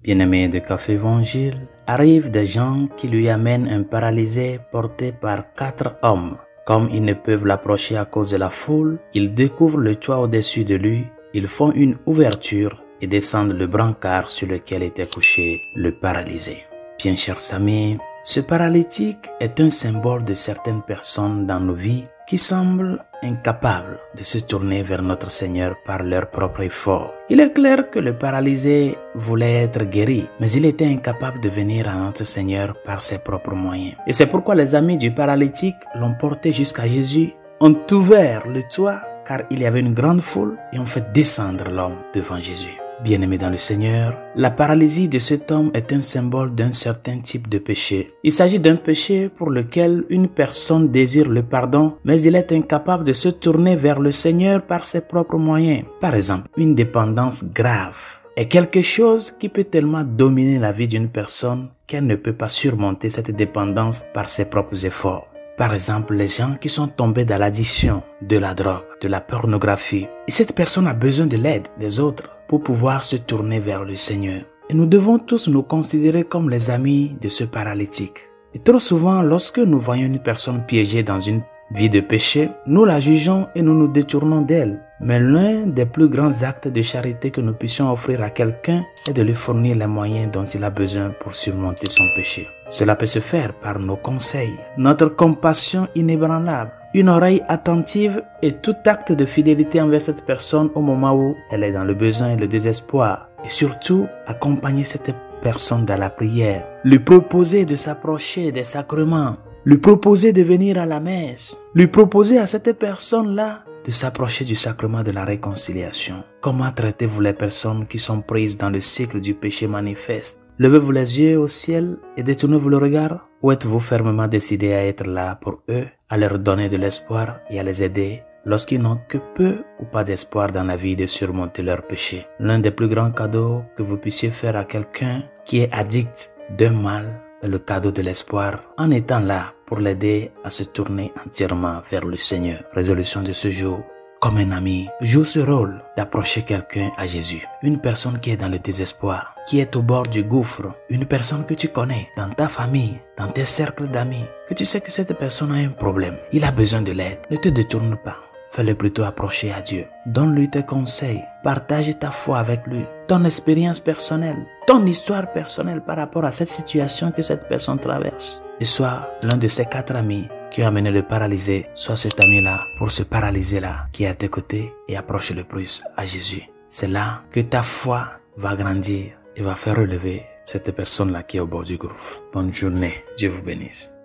Bien-aimé de Café Évangile, arrivent des gens qui lui amènent un paralysé porté par 4 hommes. Comme ils ne peuvent l'approcher à cause de la foule, ils découvrent le toit au-dessus de lui, ils font une ouverture et descendent le brancard sur lequel était couché le paralysé. Bien chers amis, ce paralytique est un symbole de certaines personnes dans nos vies qui semblent incapables de se tourner vers notre Seigneur par leur propre effort. Il est clair que le paralysé voulait être guéri, mais il était incapable de venir à notre Seigneur par ses propres moyens. Et c'est pourquoi les amis du paralytique l'ont porté jusqu'à Jésus, ont ouvert le toit car il y avait une grande foule et ont fait descendre l'homme devant Jésus. Bien-aimé dans le Seigneur, la paralysie de cet homme est un symbole d'un certain type de péché. Il s'agit d'un péché pour lequel une personne désire le pardon, mais il est incapable de se tourner vers le Seigneur par ses propres moyens. Par exemple, une dépendance grave est quelque chose qui peut tellement dominer la vie d'une personne qu'elle ne peut pas surmonter cette dépendance par ses propres efforts. Par exemple, les gens qui sont tombés dans l'addiction, de la drogue, de la pornographie. Et cette personne a besoin de l'aide des autres pour pouvoir se tourner vers le Seigneur. Et nous devons tous nous considérer comme les amis de ce paralytique. Et trop souvent, lorsque nous voyons une personne piégée dans une vie de péché, nous la jugeons et nous nous détournons d'elle. Mais l'un des plus grands actes de charité que nous puissions offrir à quelqu'un est de lui fournir les moyens dont il a besoin pour surmonter son péché. Cela peut se faire par nos conseils, notre compassion inébranlable, une oreille attentive et tout acte de fidélité envers cette personne au moment où elle est dans le besoin et le désespoir. Et surtout, accompagner cette personne dans la prière, lui proposer de s'approcher des sacrements, lui proposer de venir à la messe, lui proposer à cette personne-là de s'approcher du sacrement de la réconciliation. Comment traitez-vous les personnes qui sont prises dans le cycle du péché manifeste? Levez-vous les yeux au ciel et détournez-vous le regard? Ou êtes-vous fermement décidé à être là pour eux, à leur donner de l'espoir et à les aider lorsqu'ils n'ont que peu ou pas d'espoir dans la vie de surmonter leur péché? L'un des plus grands cadeaux que vous puissiez faire à quelqu'un qui est addict d'un mal est le cadeau de l'espoir, en étant là pour l'aider à se tourner entièrement vers le Seigneur. Résolution de ce jour: comme un ami, joue ce rôle d'approcher quelqu'un à Jésus. Une personne qui est dans le désespoir, qui est au bord du gouffre, une personne que tu connais dans ta famille, dans tes cercles d'amis, que tu sais que cette personne a un problème, il a besoin de l'aide. Ne te détourne pas. Fais-le plutôt approcher à Dieu. Donne-lui tes conseils. Partage ta foi avec lui. Ton expérience personnelle. Ton histoire personnelle par rapport à cette situation que cette personne traverse. Et sois l'un de ces 4 amis qui ont amené le paralysé. Sois cet ami-là pour ce paralysé-là qui est à tes côtés et approche le plus à Jésus. C'est là que ta foi va grandir et va faire relever cette personne-là qui est au bord du gouffre. Bonne journée. Dieu vous bénisse.